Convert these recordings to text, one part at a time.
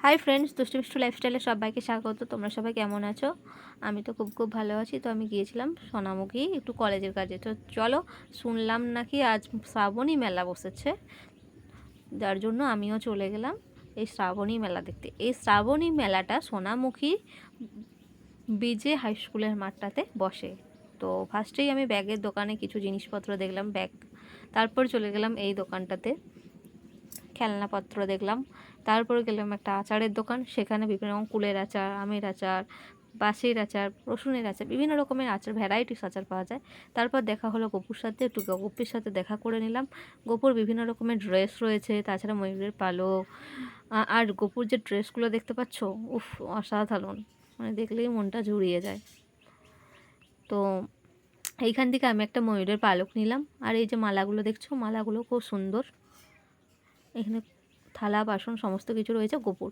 Hi friends, দুষ্টু মিষ্টি লাইফস্টাইলে সবাইকে স্বাগত। তোমরা সবাই কেমন আছো? আমি তো খুব ভালো আছি। তো আমি গিয়েছিলাম সোনামুখী একটু কলেজের কাজে। তো চলো, শুনলাম নাকি আজ শ্রাবণী মেলা বসেছে, যার জন্য আমিও চলে গেলাম এই শ্রাবণী মেলা দেখতে। এই শ্রাবণী মেলাটা সোনামুখী বিজে হাই স্কুলের মাঠটাতে বসে। তো ফার্স্টেই আমি ব্যাগের দোকানে কিছু জিনিসপত্র দেখলাম, ব্যাগ। তারপর চলে গেলাম এই দোকানটাতে, খেলনাপত্র দেখলাম। তারপরে গেলাম একটা আচারের দোকান, সেখানে বিভিন্ন রকম কুলের আচার, আমের আচার, বাঁশের আচার, রসুনের আচার, বিভিন্ন রকমের আচার, ভ্যারাইটিস আচার পাওয়া যায়। তারপর দেখা হলো গপুর সাথে, একটু গপুর সাথে দেখা করে নিলাম। গপুর বিভিন্ন রকমের ড্রেস রয়েছে, তাছাড়া ময়ূরের পালক। আর গপুর যে ড্রেসগুলো দেখতে পাচ্ছ, উফ, অসাধারণ, মানে দেখলেই মনটা জুড়িয়ে যায়। তো এইখান থেকে আমি একটা ময়ূরের পালক নিলাম। আর এই যে মালাগুলো দেখছো, মালাগুলো খুব সুন্দর। এখানে থালা বাসন সমস্ত কিছু রয়েছে গোপুর।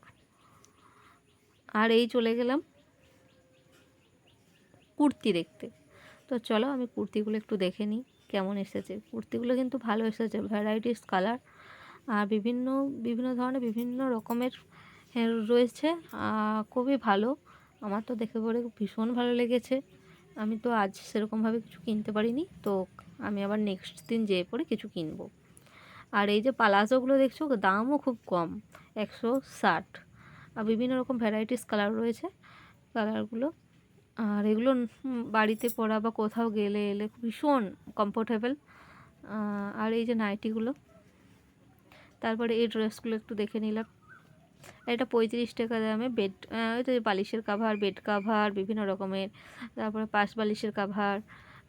আর এই চলে গেলাম কুর্তি দেখতে। তো চলো আমি কুর্তিগুলো একটু দেখে নিই কেমন এসেছে। কুর্তিগুলো কিন্তু ভালো এসেছে, ভ্যারাইটিস কালার আর বিভিন্ন বিভিন্ন ধরনের বিভিন্ন রকমের রয়েছে। খুবই ভালো, আমার তো দেখে পরে ভীষণ ভালো লেগেছে। আমি তো আজ সেরকমভাবে কিছু কিনতে পারিনি, তো আমি আবার নেক্সট দিন যেয়ে পরে কিছু কিনবো। আর এই যে পালাজোগুলো দেখছো, দামও খুব কম, 160। আর বিভিন্ন রকম ভ্যারাইটিস কালার রয়েছে, কালারগুলো। আর এগুলো বাড়িতে পরা বা কোথাও গেলে এলে ভীষণ কমফোর্টেবল। আর এই যে নাইটিগুলো, তারপরে এই ড্রেসগুলো একটু দেখে নিলাম। এটা 35 টাকা দামে বেড, ওই তো বালিশের কাভার, বেড কাভার বিভিন্ন রকমের, তারপরে পাশ বালিশের কাভার।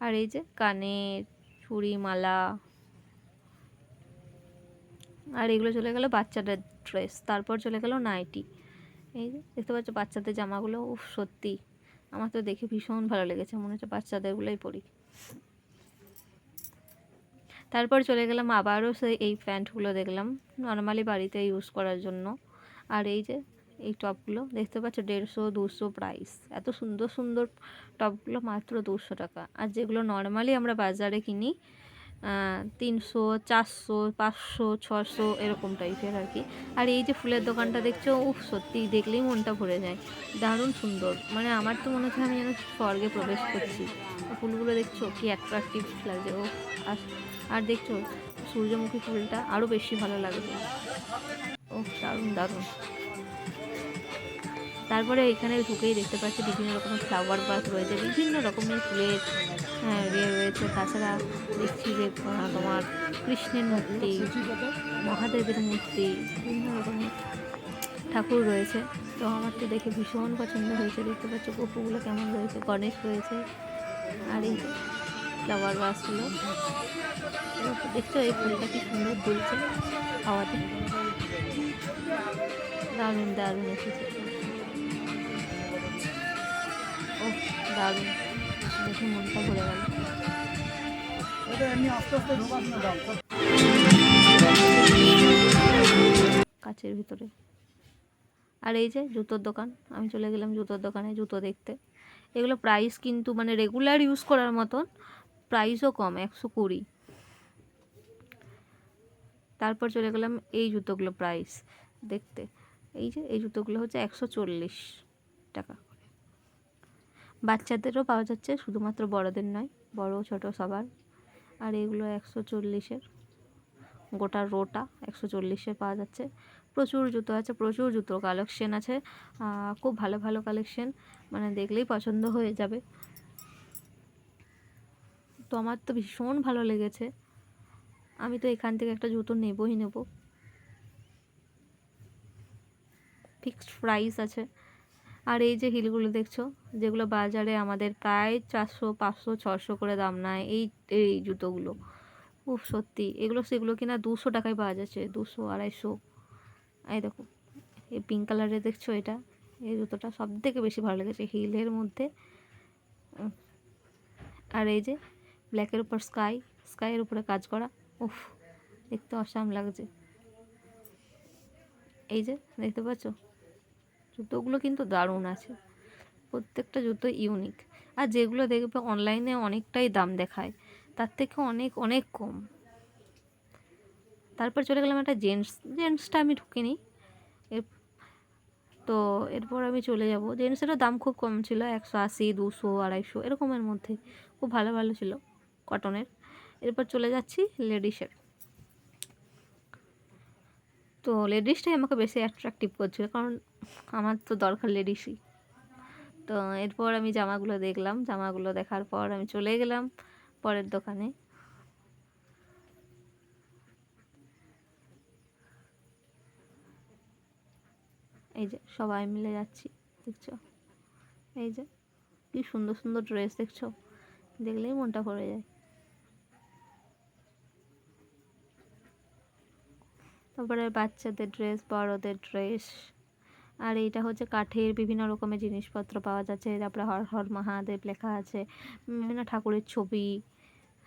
আর এই যে কানের চুড়ি, মালা। আর এগুলো চলে গেল বাচ্চাদের ড্রেস। তারপর চলে গেল নাইটি। এই যে দেখতে পাচ্ছ বাচ্চাদের জামাগুলো, উফ, সত্যি আমার তো দেখে ভীষণ ভালো লেগেছে, মনে হচ্ছে বাচ্চাদেরগুলোই পরি। তারপর চলে গেলাম আবারও এই প্যান্টগুলো দেখলাম, নর্মালি বাড়িতে ইউজ করার জন্য। আর এই যে এই টপগুলো দেখতে পাচ্ছ, 150-200 প্রাইস। এত সুন্দর সুন্দর টপগুলো মাত্র 200 টাকা। আর যেগুলো নর্মালি আমরা বাজারে কিনি 300, 400, 500, 600 এরকম টাইপের আর কি। আর এই যে ফুলের দোকানটা দেখছো, উফ, সত্যি দেখলেই মনটা ভরে যায়, দারুণ সুন্দর। মানে আমার তো মনে হচ্ছে আমি যেন স্বর্গে প্রবেশ করছি। ফুলগুলো দেখছো কি অ্যাট্রাকটিভ লাগছে, ও। আর আর দেখছো সূর্যমুখী ফুলটা আরও বেশি ভালো লাগছে, ও, দারুণ দারুণ। তারপরে এখানে ঢুকেই দেখতে পাচ্ছি বিভিন্ন রকমের ফ্লাওয়ার বাস রয়েছে, বিভিন্ন রকমের ফুলের রয়েছে। তাছাড়া দেখছি যে তোমার কৃষ্ণের মূর্তি, মহাদেবের মূর্তি, বিভিন্ন রকমের ঠাকুর রয়েছে। তো আমার তো দেখে ভীষণ পছন্দ হয়েছে। দেখতে পাচ্ছ গপুগুলো কেমন রয়েছে, গণেশ রয়েছে। আর এই যে ফ্লাওয়ার বাসগুলো দেখছো, এই ফুলটা কি সুন্দর দুলছে হাওয়াতে, দারুণ দারুণ এসেছে, ও, দারুণ, দেখে মনটা ভরে গেল। কাচের ভিতরে। আর এই যে জুতোর দোকান, আমি চলে গেলাম জুতোর দোকানে জুতো দেখতে। এগুলো প্রাইস কিন্তু মানে রেগুলার ইউজ করার মতন, প্রাইসও কম, 120। তারপর চলে গেলাম এই জুতোগুলো প্রাইস দেখতে। এই যে এই জুতোগুলো হচ্ছে 140 টাকা। বাচ্চাদেরও পাওয়া যাচ্ছে, শুধুমাত্র বড়দের নয়, বড় ছোট সবার। আর এগুলো 140-এর, গোটা রোটা 140-এ পাওয়া যাচ্ছে। প্রচুর জুতো আছে, প্রচুর জুতো কালেকশন আছে, খুব ভালো ভালো কালেকশন, মানে দেখলেই পছন্দ হয়ে যাবে। তো আমার তো ভীষণ ভালো লেগেছে, আমি তো এখান থেকে একটা জুতো নেবই নেব। ফিক্সড প্রাইস আছে। আর এই যে হিলগুলো দেখছো, যেগুলো বাজারে আমাদের প্রায় 400, 500, 600 করে দাম নেয় এই এই জুতোগুলো, খুব সত্যি এগুলো সেগুলো কিনা 200 টাকায় পাওয়া যাচ্ছে, 200, 250। এই দেখো এই পিঙ্ক কালারের দেখছো, এটা এই জুতোটা সব থেকে বেশি ভালো লেগেছে হিলের মধ্যে। আর এই যে ব্ল্যাকের উপর স্কাইয়ের উপরে কাজ করা, উফ, দেখতে অসাম লাগছে। এই যে দেখতে পাচ্ছ জুতোগুলো কিন্তু দারুণ আছে, প্রত্যেকটা জুতো ইউনিক। আর যেগুলো দেখবে অনলাইনে অনেকটাই দাম দেখায়, তার থেকে অনেক অনেক কম। তারপর চলে গেলাম একটা জেন্টসটা আমি ঢুকিনি, তো এরপর আমি চলে যাব। জিন্সেরও দাম খুব কম ছিল, 180, 200, 250 এরকমের মধ্যে, খুব ভালো ভালো ছিল কটনের। এরপর চলে যাচ্ছি লেডিসের। তো লেডিসটাই আমাকে বেশি অ্যাট্রাকটিভ করছিল, কারণ আমার তো দরকার লেডিসই। তো এরপর আমি জামাগুলো দেখলাম, জামাগুলো দেখার পর আমি চলে গেলাম পরের দোকানে। এই যে সবাই মিলে যাচ্ছি, দেখছো? এই যে কি সুন্দর সুন্দর ড্রেস, দেখছো? দেখলেই মনটা ভরে যায়। তারপরে বাচ্চাদের ড্রেস, বড়দের ড্রেস। আর এইটা হচ্ছে কাঠের বিভিন্ন রকমের জিনিসপত্র পাওয়া যাচ্ছে। তারপরে হর হর মহাদেব লেখা আছে, বিভিন্ন ঠাকুরের ছবি।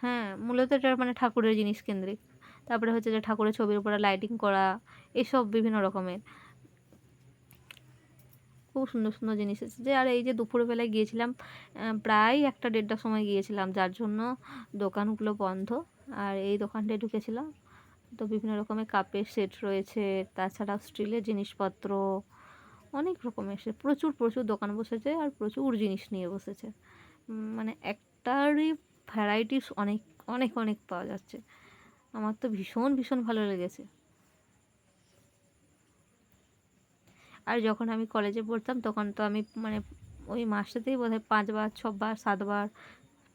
হ্যাঁ, মূলত এটা মানে ঠাকুরের জিনিস কেন্দ্রিক। তারপরে হচ্ছে যে ঠাকুরের ছবির উপরে লাইটিং করা, এসব বিভিন্ন রকমের খুব সুন্দর সুন্দর জিনিস এসেছে। আর এই যে দুপুরবেলায় গিয়েছিলাম, প্রায় 1-1:30টার সময় গিয়েছিলাম, যার জন্য দোকানগুলো বন্ধ। আর এই দোকানটায় ঢুকেছিলাম। তো বিভিন্ন রকমের কাপের সেট রয়েছে, তাছাড়াও স্টিলের জিনিসপত্র, অনেক রকমের প্রচুর প্রচুর দোকান বসেছে, আর প্রচুর জিনিস নিয়ে বসেছে। মানে একটারই ভ্যারাইটিস অনেক অনেক অনেক পাওয়া যাচ্ছে। আমার তো ভীষণ ভীষণ ভালো লেগেছে। আর যখন আমি কলেজে পড়তাম তখন তো আমি মানে ওই মাসটাতেই বোধহয় 5বার 6বার 7বার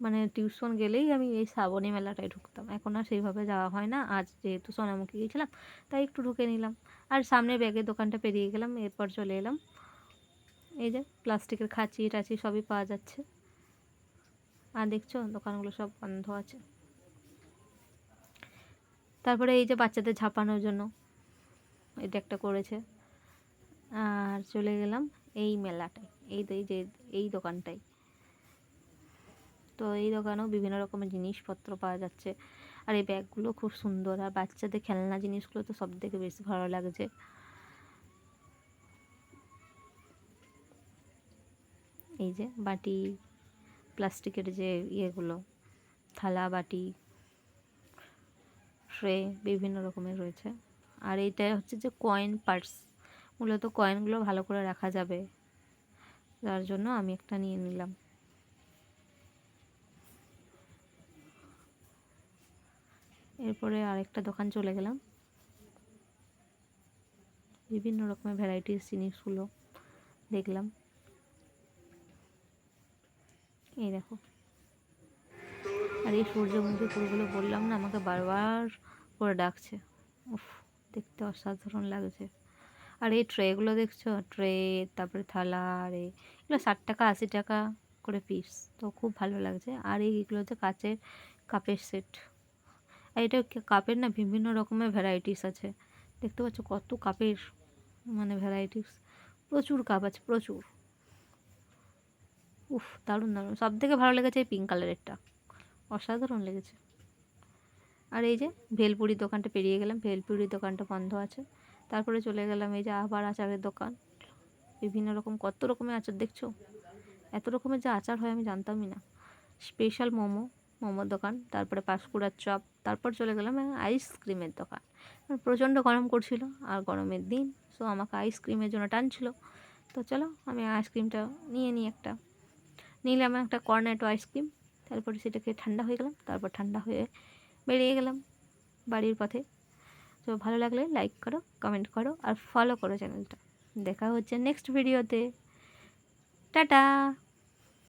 মানে টিউশন গেলেই আমি এই শ্রাবণী মেলাটায় ঢুকতাম। এখন আর সেইভাবে যাওয়া হয় না। আজ যেহেতু সোনামুখী গিয়েছিলাম তাই একটু ঢুকে নিলাম। আর সামনে ব্যাগের দোকানটা পেরিয়ে গেলাম, এরপর চলে এলাম এই যে প্লাস্টিকের খাঁচি টাচি সবই পাওয়া যাচ্ছে। আর দেখছো দোকানগুলো সব বন্ধ আছে। তারপরে এই যে বাচ্চাদের ঝাঁপানোর জন্য এটা একটা করেছে। আর চলে গেলাম এই মেলাটায়, এই যে এই দোকানটায়। তো এই দোকানেও বিভিন্ন রকমের জিনিসপত্র পাওয়া যাচ্ছে। আর এই ব্যাগগুলো খুব সুন্দর, আর বাচ্চাদের খেলনা জিনিসগুলো তো সব থেকে বেশি ভালো লাগছে। এই যে বাটি, প্লাস্টিকের যে ইয়েগুলো, থালা বাটি, ট্রে বিভিন্ন রকমের রয়েছে। আর এইটা হচ্ছে যে কয়েন পার্স, মূলত কয়েনগুলো ভালো করে রাখা যাবে, যার জন্য আমি একটা নিয়ে নিলাম। এরপরে আরেকটা দোকান চলে গেলাম, বিভিন্ন রকমের ভ্যারাইটিস জিনিসগুলো দেখলাম। এই দেখো, আর এই সূর্যমুখী ফুলগুলো বললাম না, আমাকে বারবার করে ডাকছে। উফ, দেখতে অসাধারণ লাগছে। আর এই ট্রেগুলো দেখছো, ট্রে, তারপরে থালা, আর এগুলো 60 টাকা 80 টাকা করে পিস, তো খুব ভালো লাগছে। আর এইগুলো হচ্ছে কাচের কাপের সেট। আর এটা কাপের না বিভিন্ন রকমের ভ্যারাইটিস আছে, দেখতে পাচ্ছ কত কাপের মানে ভ্যারাইটিস, প্রচুর কাপ আছে প্রচুর। উফ, দারুণ দারুণ। সব থেকে ভালো লেগেছে এই পিঙ্ক কালারেরটা, অসাধারণ লেগেছে। আর এই যে ভেলপুরির দোকানটা পেরিয়ে গেলাম, ভেলপুরির দোকানটা বন্ধ আছে। তারপরে চলে গেলাম এই যে আবার আচারের দোকান, বিভিন্ন রকম কত রকমের আচার দেখছো, এত রকমের যে আচার হয় আমি জানতামই না। স্পেশাল মোমোর দোকান, তারপরে পাঁশকুড়ার চপ। তারপর চলে গেলাম আইসক্রিমের দোকান, কারণ প্রচণ্ড গরম করছিল আর গরমের দিন, সো আমাকে আইসক্রিমের জন্য টানছিল। তো চলো আমি আইসক্রিমটা নিয়ে নিই একটা, নিলাম একটা কর্নেটো আইসক্রিম। তারপরে সেটাকে ঠান্ডা হয়ে গেলাম, তারপর ঠান্ডা হয়ে বেরিয়ে গেলাম বাড়ির পথে। তো ভালো লাগলে লাইক করো, কমেন্ট করো, আর ফলো করো চ্যানেলটা। দেখা হচ্ছে নেক্সট ভিডিওতে। টাটা।